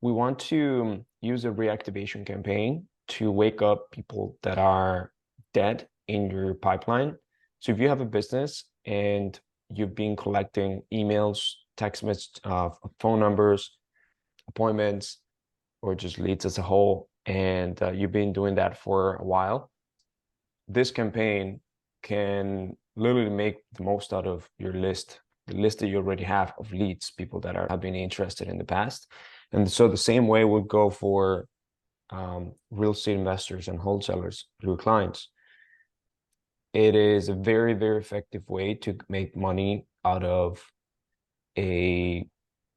we want to use a reactivation campaign to wake up people that are dead in your pipeline. So if you have a business and you've been collecting emails, text messages, phone numbers, appointments, or just leads as a whole, and you've been doing that for a while, this campaign can literally make the most out of your list, the list that you already have of leads, people that have been interested in the past. And so the same way would go for real estate investors and wholesalers, your clients. It is a very, very effective way to make money out of a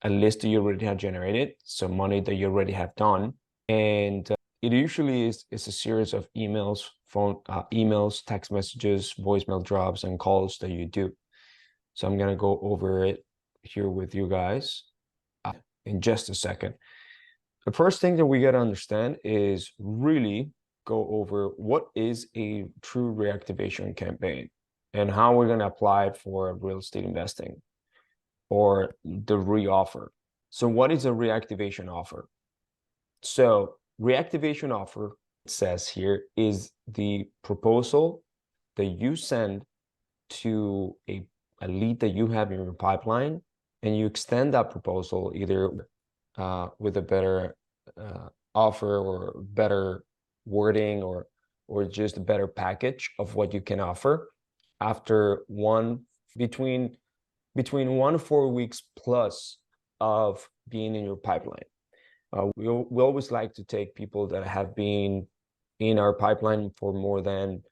list that you already have generated, so money that you already have done. And it usually is a series of emails, emails, text messages, voicemail drops, and calls that you do. So I'm gonna go over it here with you guys in just a second. The first thing that we gotta understand is really go over what is a true reactivation campaign and how we're gonna apply it for real estate investing or the re-offer. So what is a reactivation offer? So reactivation offer, it says here, is the proposal that you send to a lead that you have in your pipeline, and you extend that proposal either with a better offer or better wording or just a better package of what you can offer after between 1 to 4 weeks plus of being in your pipeline. We always like to take people that have been in our pipeline for more than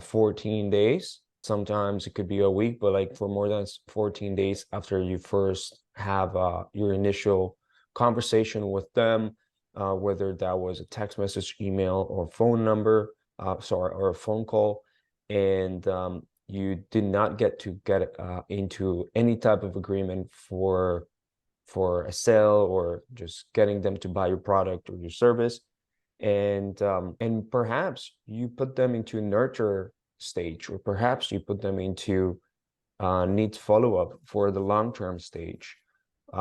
14 days. Sometimes it could be a week, but like for more than 14 days after you first have your initial conversation with them, whether that was a text message, email, or phone number, or a phone call, and you did not get into any type of agreement for a sale or just getting them to buy your product or your service. And perhaps you put them into a nurture stage, or perhaps you put them into needs follow-up for the long-term stage.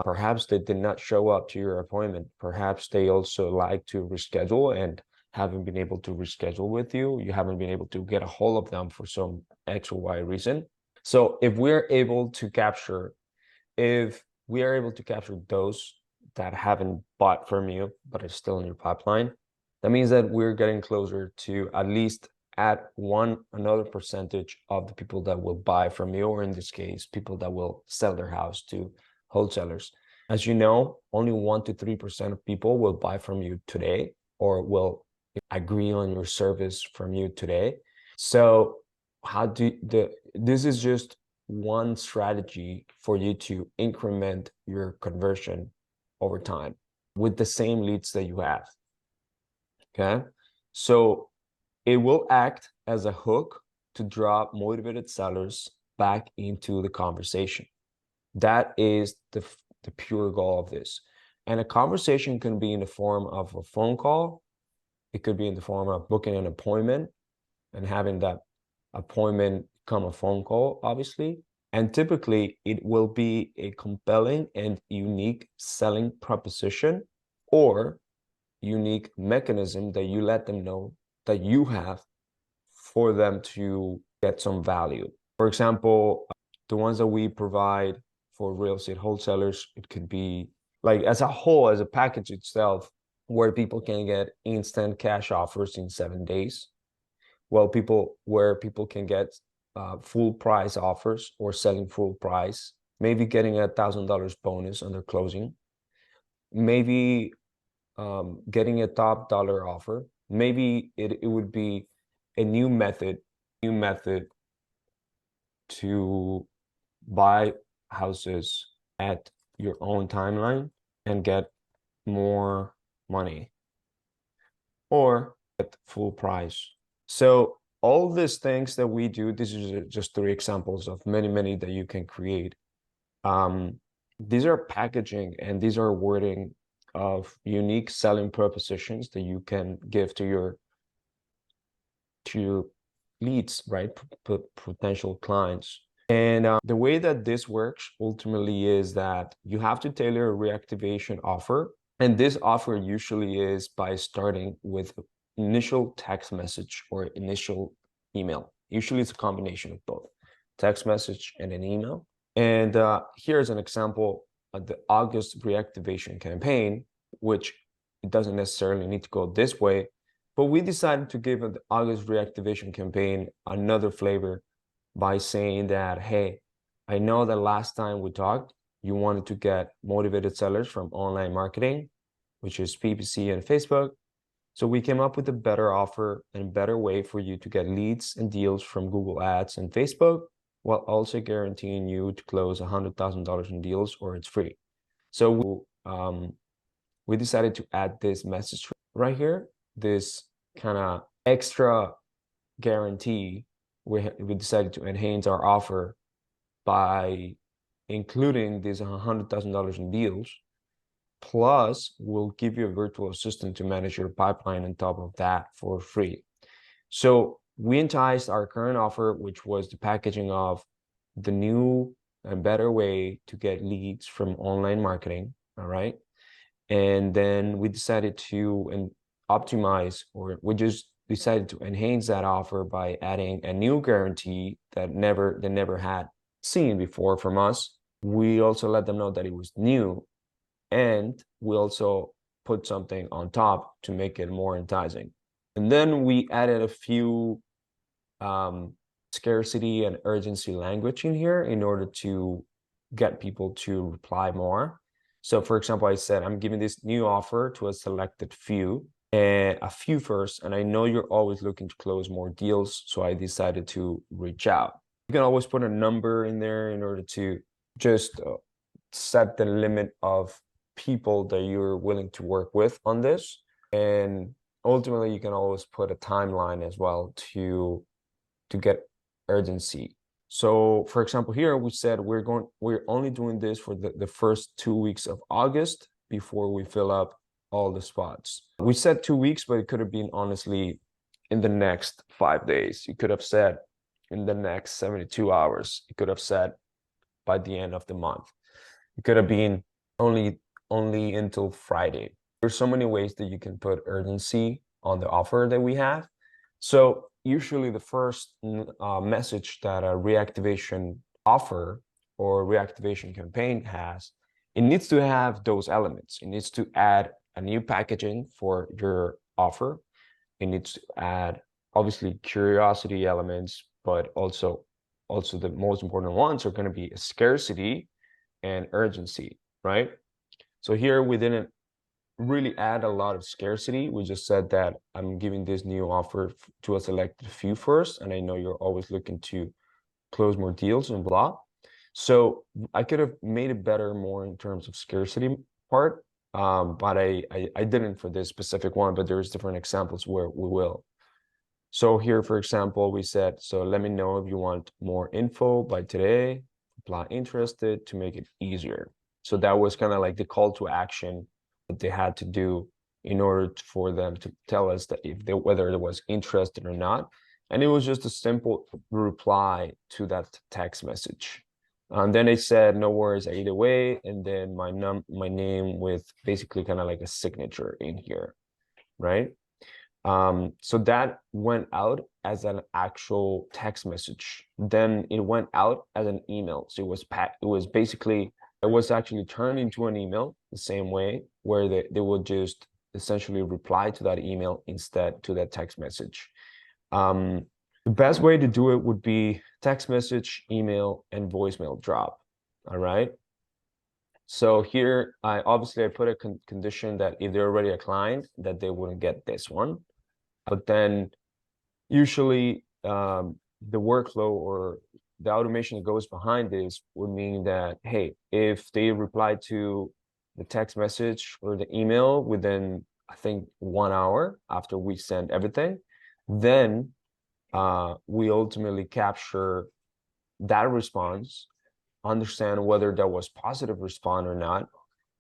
Perhaps they did not show up to your appointment. Perhaps they also like to reschedule and haven't been able to reschedule with you. You haven't been able to get a hold of them for some X or Y reason. So if we are able to capture those that haven't bought from you but are still in your pipeline, that means that we're getting closer to at least add another percentage of the people that will buy from you, or in this case, people that will sell their house to wholesalers. As you know, only 1 to 3% of people will buy from you today or will agree on your service from you today. So this is just one strategy for you to increment your conversion over time with the same leads that you have. Okay, so it will act as a hook to draw motivated sellers back into the conversation. That is the pure goal of this. And a conversation can be in the form of a phone call. It could be in the form of booking an appointment and having that appointment become a phone call, obviously. And typically, it will be a compelling and unique selling proposition or unique mechanism that you let them know that you have for them to get some value. For example, the ones that we provide for real estate wholesalers, it could be like as a whole, as a package itself, where people can get instant cash offers in 7 days. Where people can get full price offers or selling full price, maybe getting $1,000 bonus on their closing, maybe getting a top dollar offer. Maybe it would be a new method to buy houses at your own timeline and get more money or at full price. So all these things that we do, this is just 3 examples of many that you can create. These are packaging and these are wording of unique selling propositions that you can give to your leads, right? Potential clients. And the way that this works ultimately is that you have to tailor a reactivation offer And this offer usually is by starting with initial text message or initial email. Usually it's a combination of both text message and an email. And here's an example of the August reactivation campaign, which it doesn't necessarily need to go this way, but we decided to give the August reactivation campaign another flavor by saying that, hey, I know that last time we talked, you wanted to get motivated sellers from online marketing, which is PPC and Facebook. So we came up with a better offer and better way for you to get leads and deals from Google Ads and Facebook, while also guaranteeing you to close $100,000 in deals or it's free. So we decided to add this message right here, this kind of extra guarantee. We decided to enhance our offer by including these $100,000 in deals. Plus, we'll give you a virtual assistant to manage your pipeline on top of that for free. So we enticed our current offer, which was the packaging of the new and better way to get leads from online marketing. All right. And then we decided to optimize, or we just decided to enhance that offer by adding a new guarantee that they never had seen before from us. We also let them know that it was new, and we also put something on top to make it more enticing. And then we added a few scarcity and urgency language in here in order to get people to reply more. So for example, I said, I'm giving this new offer to a selected few, and a few first, and I know you're always looking to close more deals, so I decided to reach out. You can always put a number in there in order to just set the limit of people that you're willing to work with on this. And ultimately, you can always put a timeline as well to get urgency. So for example, here we said we're only doing this for the first 2 weeks of August before we fill up all the spots. We said 2 weeks, but it could have been honestly in the next 5 days. You could have said in the next 72 hours. You could have said by the end of the month. It could have been only until Friday. There's so many ways that you can put urgency on the offer that we have. So usually the first message that a reactivation offer or reactivation campaign has, it needs to have those elements. It needs to add a new packaging for your offer. It needs to add obviously curiosity elements, but also the most important ones are going to be scarcity and urgency, right? So here we didn't really add a lot of scarcity. We just said that I'm giving this new offer to a selected few first, and I know you're always looking to close more deals and blah. So I could have made it better more in terms of scarcity part, but I didn't for this specific one, but there's different examples where we will. So here, for example, we said, so let me know if you want more info by today, apply interested to make it easier. So that was kind of like the call to action that they had to do in order for them to tell us that whether it was interested or not. And it was just a simple reply to that text message. And then they said, no worries either way. And then my name with basically kind of like a signature in here, right? So that went out as an actual text message. Then it went out as an email. So it was actually turned into an email the same way, where they would just essentially reply to that email instead to that text message. The best way to do it would be text message, email, and voicemail drop. All right. So here, I put a condition that if they're already a client, that they wouldn't get this one. But then usually the workflow or the automation that goes behind this would mean that, hey, if they reply to the text message or the email within, I think, 1 hour after we send everything, then we ultimately capture that response, understand whether that was positive response or not.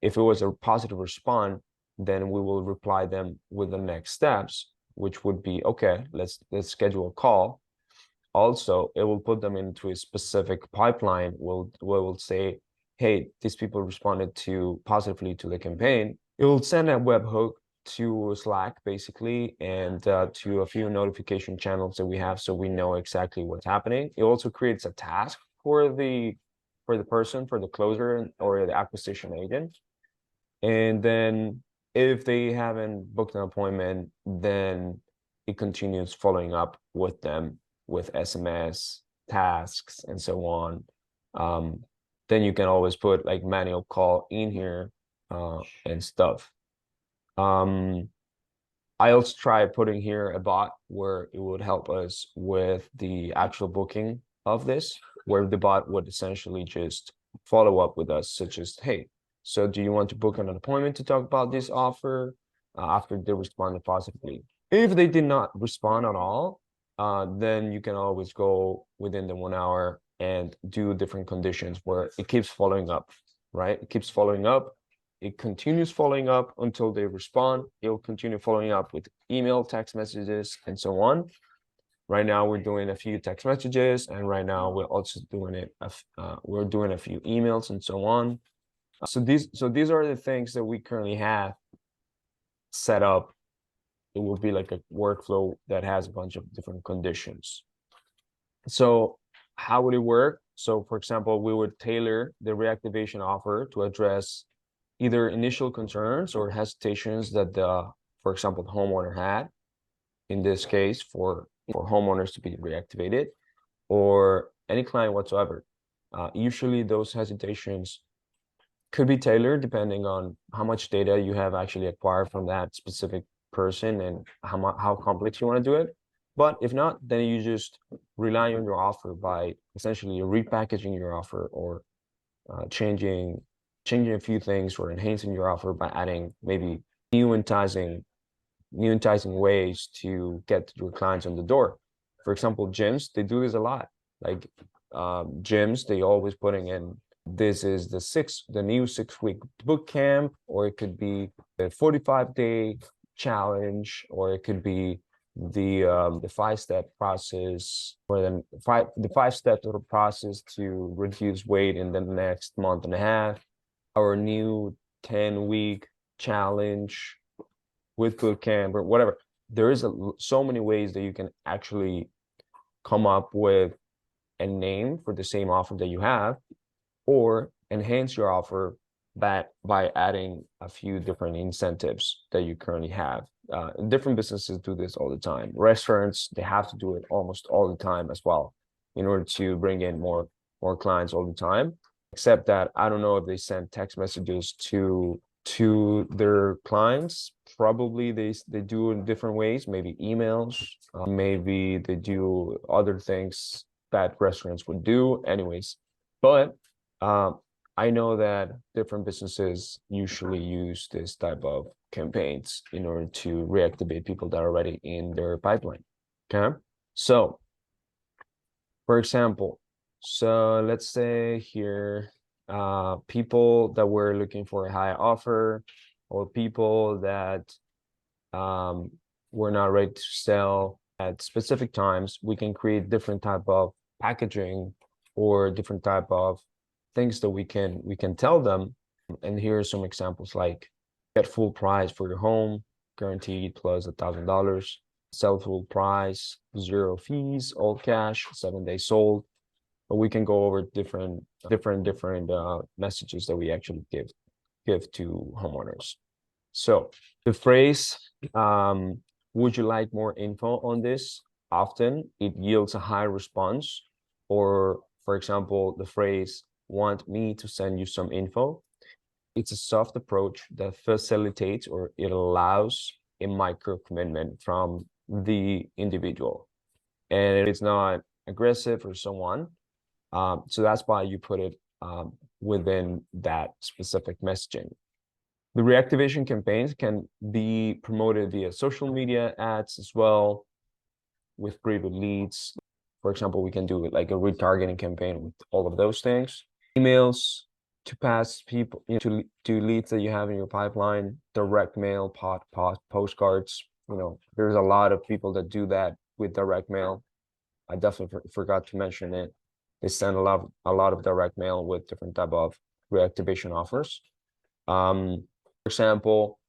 If it was a positive response, then we will reply them with the next steps, which would be, okay, let's schedule a call. Also, it will put them into a specific pipeline. We'll say, hey, these people responded positively to the campaign. It will send a webhook to Slack basically, and to a few notification channels that we have, so we know exactly what's happening. It also creates a task for the person, for the closer or the acquisition agent. And then if they haven't booked an appointment, then it continues following up with them with SMS, tasks, and so on. Um, then you can always put like manual call in here and stuff. Um, I also tried putting here a bot where it would help us with the actual booking of this, where the bot would essentially just follow up with us, such as, hey, so do you want to book an appointment to talk about this offer after they responded positively? If they did not respond at all, then you can always go within the 1 hour and do different conditions where it keeps following up, right? It keeps following up. It continues following up until they respond. It'll continue following up with email, text messages, and so on. Right now, we're doing a few text messages, and right now we're also doing we're doing a few emails and so on. So these are the things that we currently have set up. It will be like a workflow that has a bunch of different conditions. So how would it work? So for example, we would tailor the reactivation offer to address either initial concerns or hesitations that for example, the homeowner had, in this case, for homeowners to be reactivated, or any client whatsoever. Usually those hesitations could be tailored depending on how much data you have actually acquired from that specific person and how complex you want to do it. But if not, then you just rely on your offer by essentially repackaging your offer, or changing a few things, or enhancing your offer by adding maybe new enticing ways to get your clients on the door. For example, gyms, they do this a lot. Like gyms, they always putting in, this is the new 6-week boot camp, or it could be the 45-day challenge, or it could be the 5-step process, or the 5 steps of the process to reduce weight in the next month and a half, our new 10-week challenge with boot camp, or whatever. There is so many ways that you can actually come up with a name for the same offer that you have, or enhance your offer by adding a few different incentives that you currently have. Different businesses do this all the time. Restaurants, they have to do it almost all the time as well, in order to bring in more clients all the time. Except that I don't know if they send text messages to their clients. Probably they do in different ways, maybe emails, maybe they do other things that restaurants would do anyways. But I know that different businesses usually use this type of campaigns in order to reactivate people that are already in their pipeline. Okay, so for example, so let's say here, people that were looking for a high offer, or people that were not ready to sell at specific times, we can create different type of packaging, or different type of things that we can tell them. And here are some examples, like get full price for your home, guaranteed plus $1,000, sell full price, 0 fees, all cash, 7 days sold. But we can go over different messages that we actually give to homeowners. So the phrase, would you like more info on this? Often it yields a high response. Or for example, the phrase, want me to send you some info? It's a soft approach that facilitates, or it allows, a micro commitment from the individual, and it's not aggressive or so on. So that's why you put it within that specific messaging. The reactivation campaigns can be promoted via social media ads as well, with previous leads. For example, we can do like a retargeting campaign with all of those things. Emails to pass people, to leads that you have in your pipeline, direct mail, postcards. There's a lot of people that do that with direct mail. I definitely forgot to mention it. They send a lot of direct mail with different type of reactivation offers. example,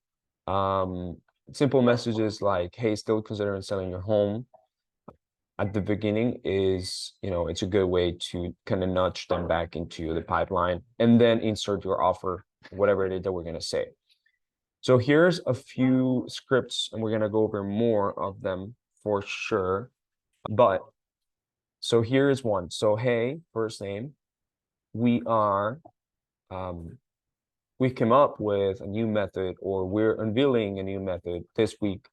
simple messages like, hey, still considering selling your home at the beginning is, it's a good way to kind of nudge them back into the pipeline and then insert your offer, whatever it is that we're going to say. So here's a few scripts, and we're going to go over more of them for sure. But so here is one. So, hey, first name, we are, we came up with a new method, or we're unveiling a new method this week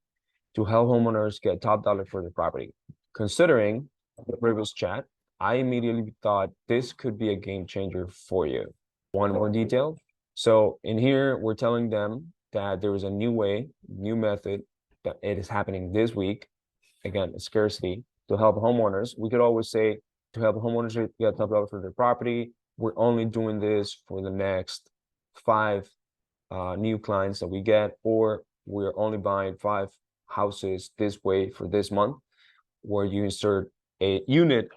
to help homeowners get top dollar for their property. Considering the previous chat, I immediately thought this could be a game changer for you. One more detail. So in here, we're telling them that there is a new way, new method, that it is happening this week. Again, a scarcity to help homeowners. We could always say to help homeowners get top dollar for their property. We're only doing this for the next 5 new clients that we get, or we're only buying 5 houses this way for this month, where you insert a limited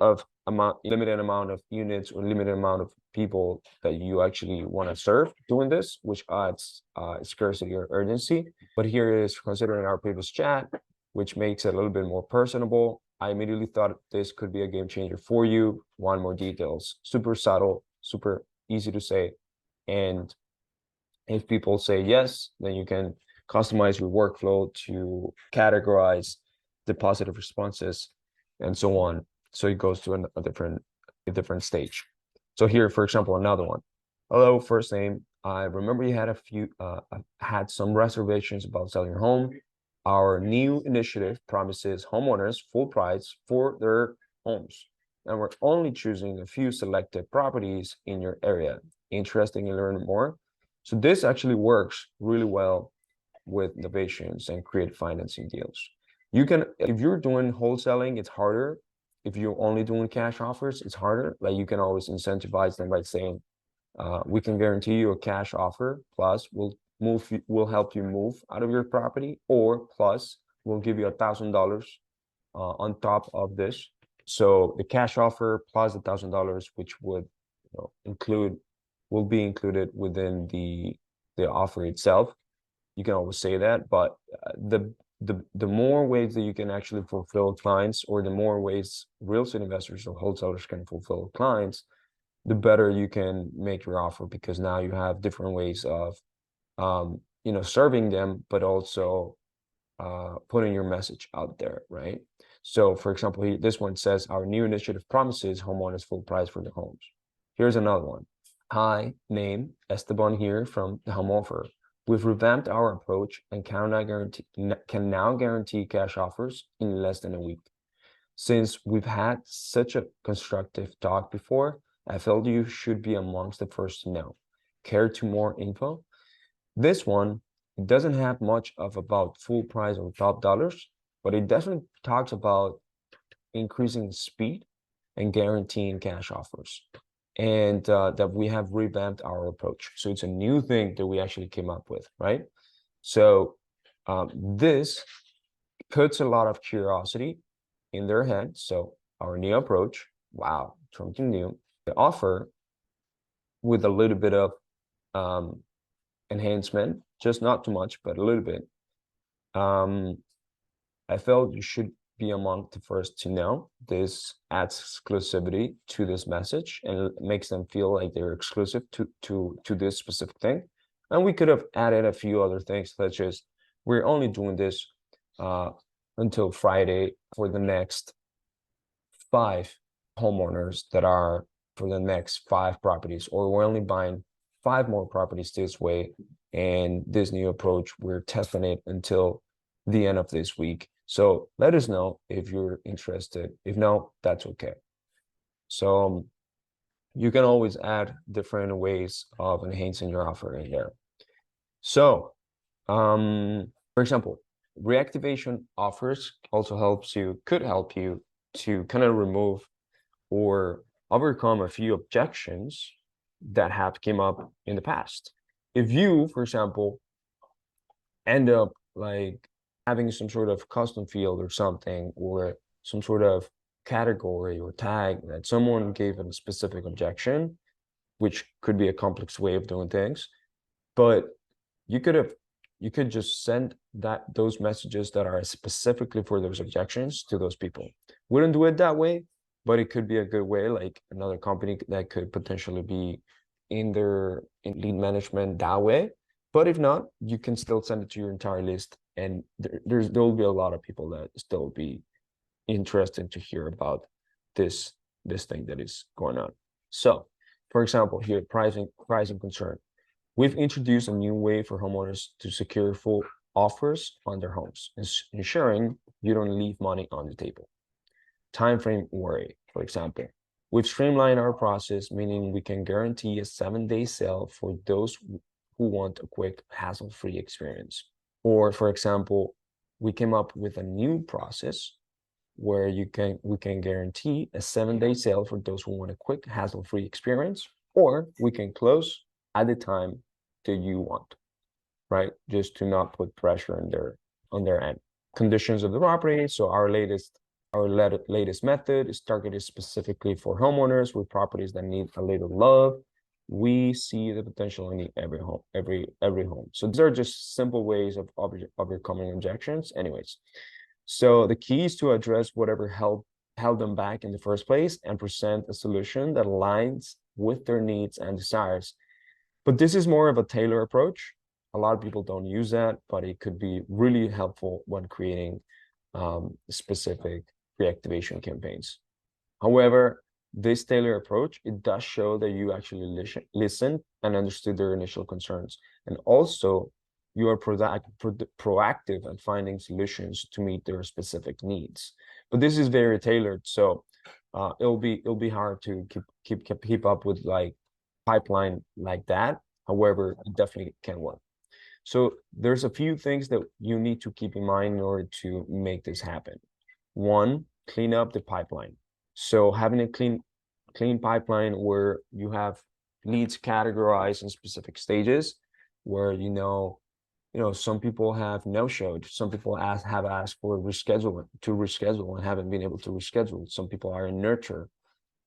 amount of units or limited amount of people that you actually want to serve doing this, which adds scarcity or urgency. But here is considering our previous chat, which makes it a little bit more personable. I immediately thought this could be a game changer for you. One more details, super subtle, super easy to say. And if people say yes, then you can customize your workflow to categorize the positive responses and so on. So it goes to a different stage. So here, for example, another one. Hello, first name. I remember you had some reservations about selling your home. Our new initiative promises homeowners full price for their homes, and we're only choosing a few selected properties in your area. Interested in learning more? So this actually works really well with innovations and create financing deals. You can, if you're doing wholesaling, it's harder. If you're only doing cash offers, it's harder. Like, you can always incentivize them by saying, we can guarantee you a cash offer, plus we'll help you move out of your property, or plus we'll give you $1,000 on top of this. So the cash offer plus $1,000, which would will be included within the offer itself. You can always say that, but the more ways that you can actually fulfill clients, or the more ways real estate investors or wholesalers can fulfill clients, the better you can make your offer, because now you have different ways of serving them, but also putting your message out there, right? So for example, this one says, our new initiative promises homeowners full price for the homes. Here's another one. Hi, name Esteban here from the Home Offer. We've revamped our approach and can now guarantee cash offers in less than a week. Since we've had such a constructive talk before, I felt you should be amongst the first to know. Care to more info? This one, it doesn't have much of about full price or top dollars, but it definitely talks about increasing speed and guaranteeing cash offers. And that we have revamped our approach. So it's a new thing that we actually came up with, right? So this puts a lot of curiosity in their head. So our new approach, wow, something new. The offer with a little bit of enhancement, just not too much, but a little bit. I felt you should be among the first to know. This adds exclusivity to this message and makes them feel like they're exclusive to this specific thing. And we could have added a few other things, such as, we're only doing this until Friday for the next 5 homeowners that are for the next 5 properties, or we're only buying 5 more properties this way. And this new approach, we're testing it until the end of this week. So let us know if you're interested. If no, that's okay. So you can always add different ways of enhancing your offer in there. So, for example, reactivation offers also could help you to kind of remove or overcome a few objections that have come up in the past. If you, for example, end up like having some sort of custom field or something, or some sort of category or tag that someone gave a specific objection, which could be a complex way of doing things, but you could just send those messages that are specifically for those objections to those people. Wouldn't do it that way, but it could be a good way, like another company that could potentially be in lead management that way. But if not, you can still send it to your entire list, and there'll be a lot of people that still be interested to hear about this thing that is going on. So, for example, here pricing concern. We've introduced a new way for homeowners to secure full offers on their homes, ensuring you don't leave money on the table. Time frame worry, for example. We've streamlined our process, meaning we can guarantee a 7-day sale for those who want a quick, hassle-free experience. Or, for example, we came up with a new process where we can guarantee a 7-day sale for those who want a quick, hassle-free experience, or we can close at the time that you want, right? Just to not put pressure on their end. Conditions of the property. So our latest method is targeted specifically for homeowners with properties that need a little love. We see the potential in every home. So these are just simple ways of overcoming objections. Anyways, so the key is to address whatever held them back in the first place and present a solution that aligns with their needs and desires. But this is more of a tailored approach. A lot of people don't use that, but it could be really helpful when creating specific reactivation campaigns. However, this tailored approach, it does show that you actually listened and understood their initial concerns. And also, you are proactive at finding solutions to meet their specific needs. But this is very tailored, so it'll be hard to keep up with like pipeline like that. However, it definitely can work. So there's a few things that you need to keep in mind in order to make this happen. One, clean up the pipeline. So having a clean pipeline where you have leads categorized in specific stages, where some people have no-showed, some people have asked for reschedule and haven't been able to reschedule. Some people are in nurture,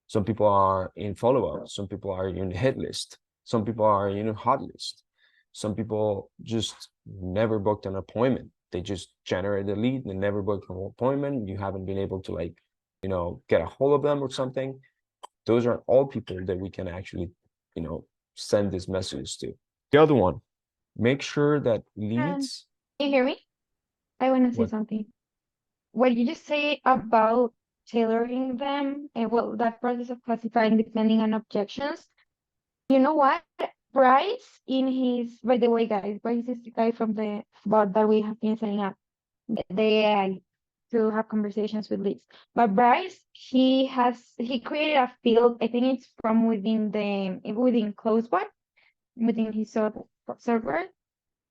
some people are in follow-up, some people are in hit list, some people are in a hot list. Some people just never booked an appointment. They just generated a lead and never booked an appointment. You haven't been able to get a hold of them or something. Those are all people that we can actually, send this message to. The other one, make sure that leads. Can you hear me? I want to say What? something. What you just say about tailoring them, and well, that process of classifying depending on objections. You know what? Bryce, by the way, guys, Bryce is the guy from the bot that we have been setting up, the AI to have conversations with leads. But Bryce, he created a field, I think it's from within CloseBot, within his server,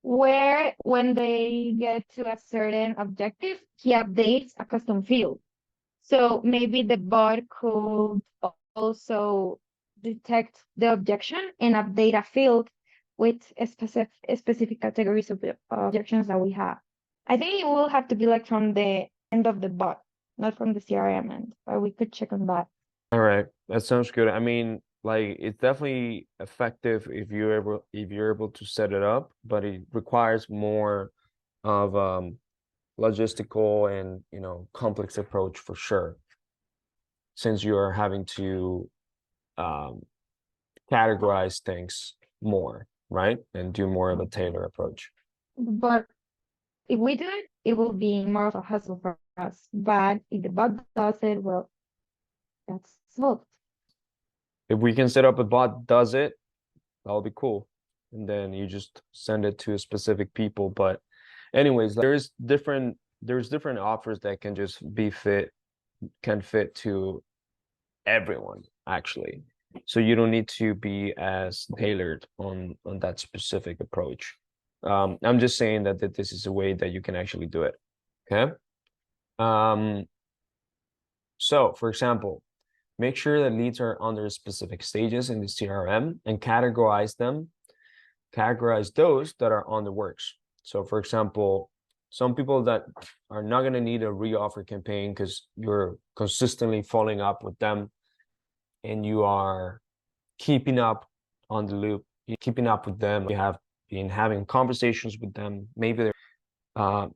where when they get to a certain objective, he updates a custom field. So maybe the bot could also detect the objection and update a field with specific categories of the objections that we have. I think it will have to be like from the end of the bot, not from the CRM end, but we could check on that. All right, that sounds good. I mean, like it's definitely effective if you're able to set it up, but it requires more of logistical and complex approach for sure, since you are having to categorize things more, right? And do more of a tailor approach. But if we do it, it will be more of a hassle for us. But if the bot does it, well, that's solved. If we can set up a bot does it, that'll be cool. And then you just send it to specific people. But anyways, there's different offers that can just can fit to everyone actually. So you don't need to be as tailored on that specific approach. I'm just saying that this is a way that you can actually do it. Okay. So for example, make sure that leads are under specific stages in the CRM and categorize those that are on the works. So for example, some people that are not going to need a reoffer campaign because you're consistently following up with them and you are keeping up on the loop, you're keeping up with them. You have been having conversations with them. Maybe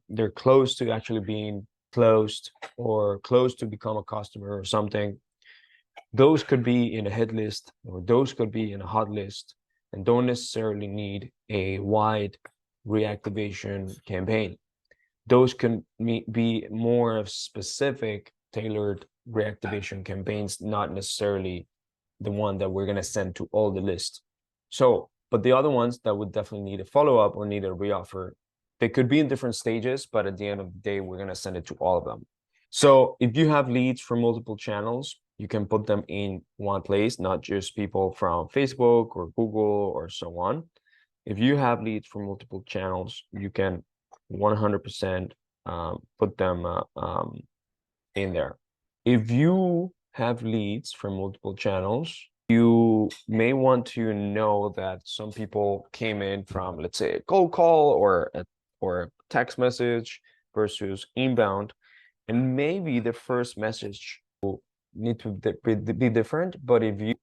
they're close to actually being closed or close to become a customer or something. Those could be in a hit list or those could be in a hot list and don't necessarily need a wide reactivation campaign. Those can be more of specific, tailored reactivation campaigns, not necessarily the one that we're going to send to all the list. So, but the other ones that would definitely need a follow-up or need a reoffer, they could be in different stages, but at the end of the day, we're going to send it to all of them. So if you have leads from multiple channels, you can put them in one place, not just people from Facebook or Google or so on. If you have leads from multiple channels, you can 100% put them in there. If you have leads from multiple channels, you may want to know that some people came in from, let's say, a cold call or a text message versus inbound, and maybe the first message will need to be different. But if you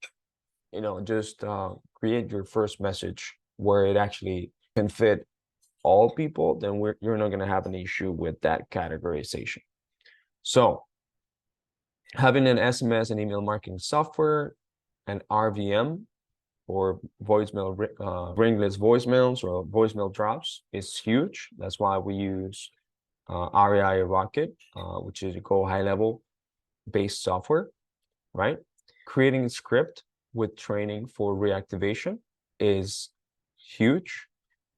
just create your first message where it actually can fit all people, then you're not going to have an issue with that categorization. So having an SMS and email marketing software, an RVM or voicemail ringless voicemails or voicemail drops is huge. That's why we use REI Rocket, which is a Go high level based software, right? Creating a script with training for reactivation is huge,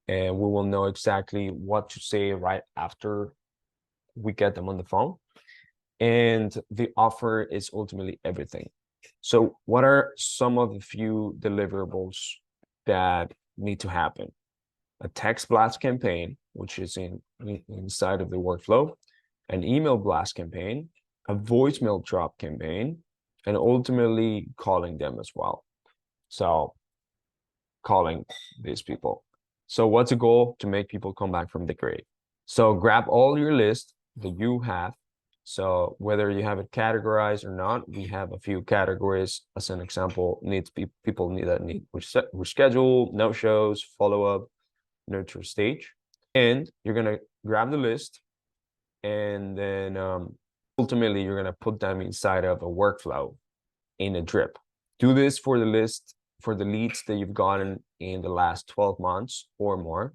and we will know exactly what to say right after we get them on the phone. And the offer is ultimately everything. So what are some of the few deliverables that need to happen? A text blast campaign, which is inside of the workflow, an email blast campaign, a voicemail drop campaign, and ultimately calling them as well. So calling these people. So what's the goal? To make people come back from the grave. So grab all your list that you have. So whether you have it categorized or not, we have a few categories. As an example, people need reschedule, no shows, follow up, nurture stage. And you're gonna grab the list, and then ultimately you're gonna put them inside of a workflow in a drip. Do this for the list for the leads that you've gotten in the last 12 months or more,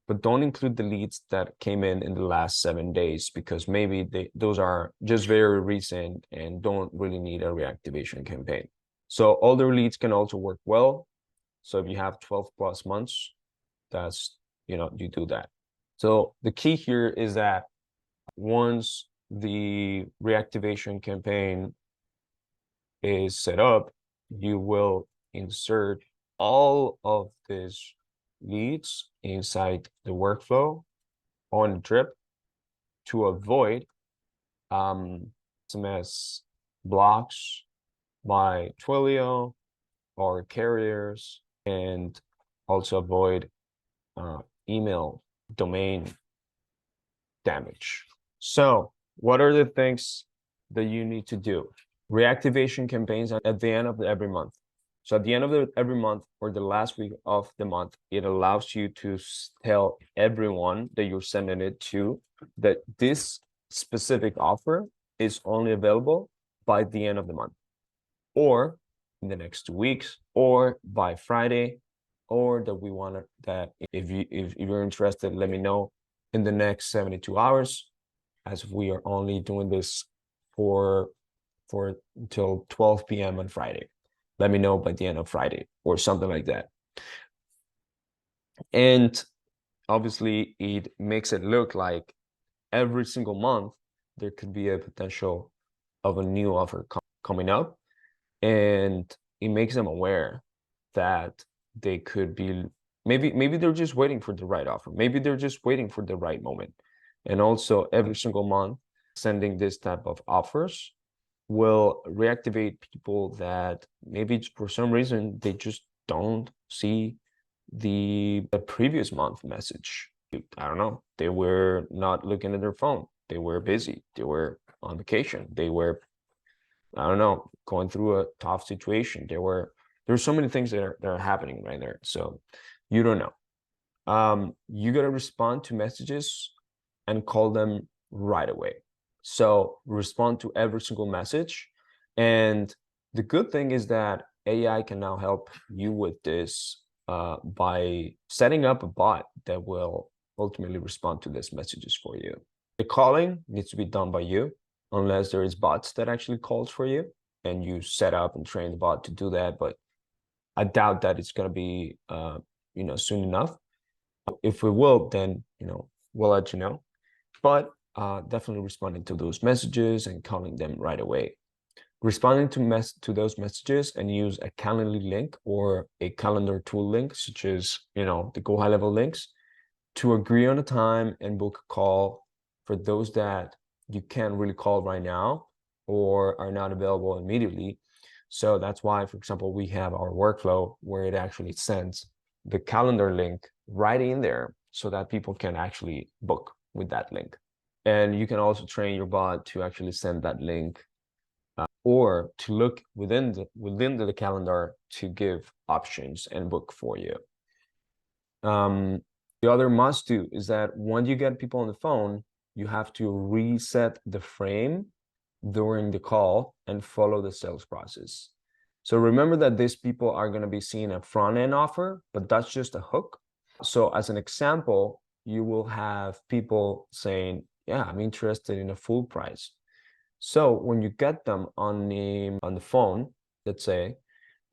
but don't include the leads that came in the last 7 days, because maybe those are just very recent and don't really need a reactivation campaign. So older leads can also work well. So if you have 12 plus months, that's, you do that. So the key here is that once the reactivation campaign is set up, you will insert all of these leads inside the workflow on drip to avoid SMS blocks by Twilio or carriers, and also avoid email domain damage. So what are the things that you need to do? Reactivation campaigns at the end of every month. So at the end of every month or the last week of the month, it allows you to tell everyone that you're sending it to that this specific offer is only available by the end of the month, or in the next 2 weeks, or by Friday, or that we want that if you're interested, let me know in the next 72 hours, as we are only doing this for until 12 p.m. on Friday. Let me know by the end of Friday or something like that. And obviously it makes it look like every single month there could be a potential of a new offer coming up, and it makes them aware that they could be maybe they're just waiting for the right offer, maybe they're just waiting for the right moment. And also every single month sending this type of offers will reactivate people that maybe for some reason they just don't see the previous month message. I don't know, they were not looking at their phone, they were busy, they were on vacation, they were, I don't know, going through a tough situation. There's so many things that are happening right there. So you don't know. You got to respond to messages and call them right away. So respond to every single message. And the good thing is that AI can now help you with this by setting up a bot that will ultimately respond to these messages for you. The calling needs to be done by you, unless there is bots that actually calls for you and you set up and train the bot to do that. But I doubt that it's going to be, soon enough. If we will, then, we'll let you know. But definitely responding to those messages and calling them right away. Responding to those messages and use a Calendly link or a calendar tool link, such as, the Go High Level links, to agree on a time and book a call for those that you can't really call right now or are not available immediately. So that's why, for example, we have our workflow where it actually sends the calendar link right in there so that people can actually book with that link. And you can also train your bot to actually send that link or to look within the calendar to give options and book for you. The other must do is that when you get people on the phone, you have to reset the frame during the call and follow the sales process. So remember that these people are going to be seeing a front end offer, but that's just a hook. So as an example, you will have people saying, yeah, I'm interested in a full price. So when you get them on the phone, let's say,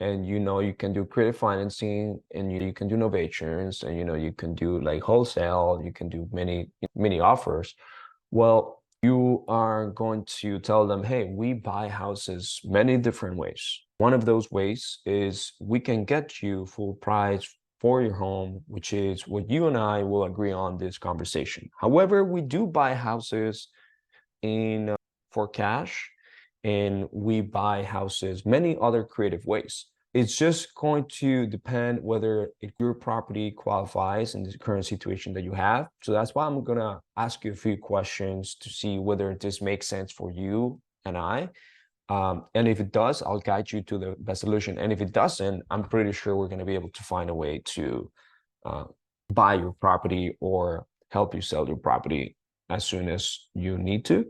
and you can do creative financing and you can do novations and you can do like wholesale, you can do many offers. Well, you are going to tell them, hey, we buy houses many different ways. One of those ways is we can get you full price for your home, which is what you and I will agree on this conversation. However, we do buy houses in for cash, and we buy houses many other creative ways. It's just going to depend whether your property qualifies in the current situation that you have. So that's why I'm gonna ask you a few questions to see whether this makes sense for you and I. And if it does, I'll guide you to the best solution. And if it doesn't, I'm pretty sure we're gonna be able to find a way to buy your property or help you sell your property as soon as you need to.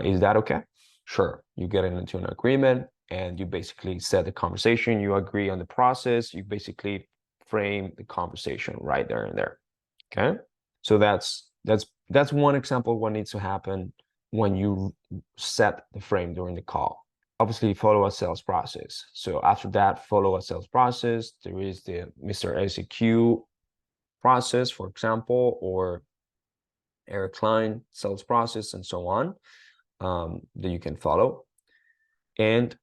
Is that okay? Sure. You get into an agreement and you basically set the conversation, you agree on the process, you basically frame the conversation right there and there. Okay. So that's one example of what needs to happen when you set the frame during the call. Obviously, follow a sales process. So after that, follow a sales process. There is the Mr. SEQ process, for example, or Eric Klein sales process, and so on, that you can follow. And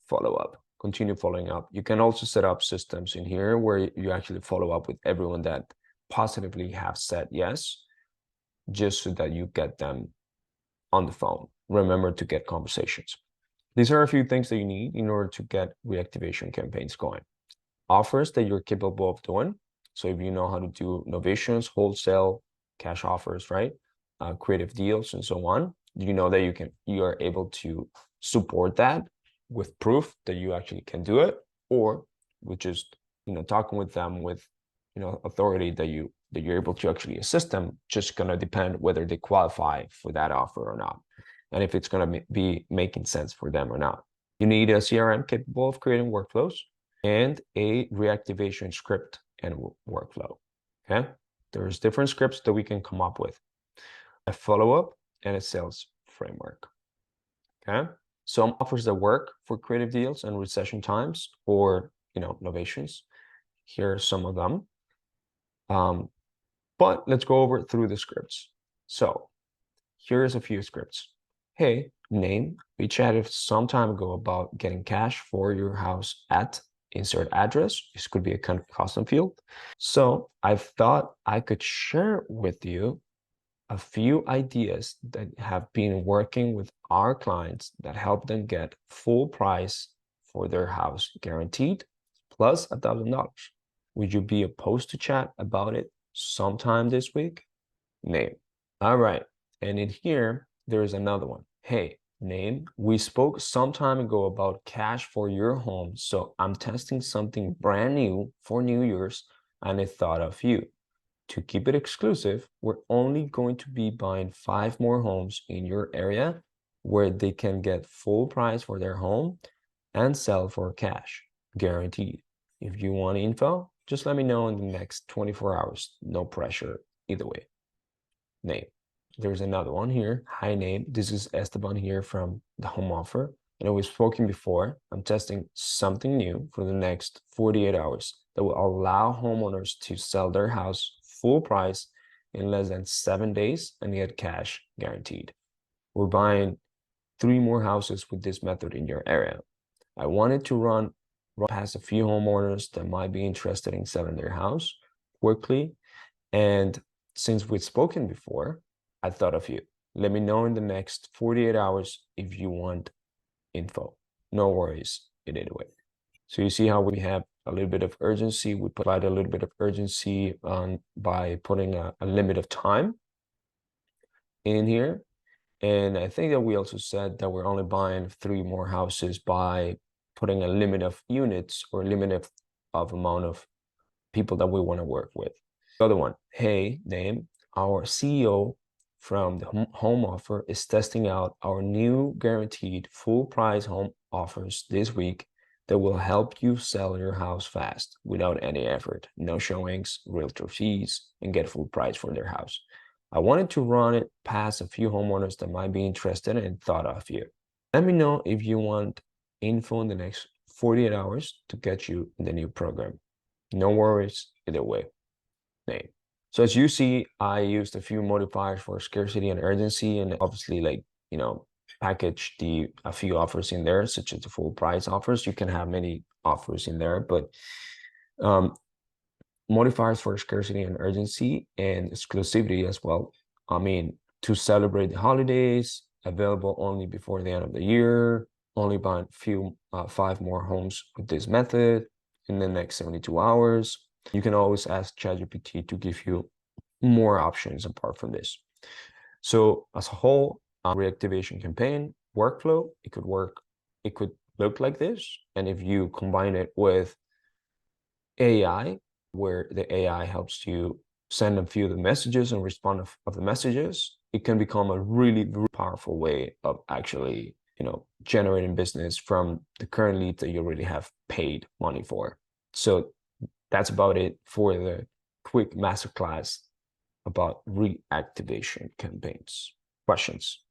follow up, continue following up. You can also set up systems in here where you actually follow up with everyone that positively have said yes, just so that you get them on the phone. Remember to get conversations. These are a few things that you need in order to get reactivation campaigns going. Offers that you're capable of doing. So if you know how to do novations, wholesale, cash offers, right? Creative deals and so on, you know that you are able to support that with proof that you actually can do it, or with just talking with them with authority that you're able to actually assist them. Just gonna depend whether they qualify for that offer or not, and if it's gonna be making sense for them or not. You need a CRM capable of creating workflows and a reactivation script and workflow. Okay, there's different scripts that we can come up with. A follow-up and a sales framework. Okay, some offers that work for creative deals and recession times or novations. Here are some of them. But let's go over through the scripts. So here's a few scripts. Hey, name. We chatted some time ago about getting cash for your house at insert address. This could be a kind of custom field. So I thought I could share with you a few ideas that have been working with our clients that help them get full price for their house guaranteed plus $1,000. Would you be opposed to chat about it sometime this week? Name. All right. And in here, there is another one. Hey, name. We spoke some time ago about cash for your home. So I'm testing something brand new for New Year's and I thought of you. to keep it exclusive, we're only going to be buying 5 more homes in your area where they can get full price for their home and sell for cash, guaranteed. If you want info, just let me know in the next 24 hours. No pressure either way. Name. There's another one here. Hi, name. This is Esteban here from the home offer. And we've spoken before. I'm testing something new for the next 48 hours that will allow homeowners to sell their house full price in less than 7 days and get cash guaranteed. We're buying 3 more houses with this method in your area. I wanted to run past a few homeowners that might be interested in selling their house quickly. And since we've spoken before, I thought of you. Let me know in the next 48 hours if you want info. No worries in any way. So you see how we have a little bit of urgency. We provide a little bit of urgency by putting a limit of time in here. And I think that we also said that we're only buying 3 more houses by putting a limit of units or limit of amount of people that we want to work with. The other one, hey, name, our CEO from the home offer is testing out our new guaranteed full price home offers this week that will help you sell your house fast without any effort, no showings, realtor fees, and get full price for their house. I wanted to run it past a few homeowners that might be interested and thought of you. Let me know if you want info in the next 48 hours to get you in the new program. No worries either way. Name. So as you see, I used a few modifiers for scarcity and urgency, and obviously, like, package a few offers in there, such as the full price offers. You can have many offers in there, but modifiers for scarcity and urgency and exclusivity as well. I mean, to celebrate the holidays, available only before the end of the year, only buying 5 more homes with this method in the next 72 hours. You can always ask ChatGPT to give you more options apart from this. So as a whole, reactivation campaign workflow, it could look like this. And if you combine it with AI, where the AI helps you send a few of the messages and respond of the messages, it can become a really, really powerful way of actually, generating business from the current lead that you already have paid money for. So that's about it for the quick masterclass about reactivation campaigns. Questions?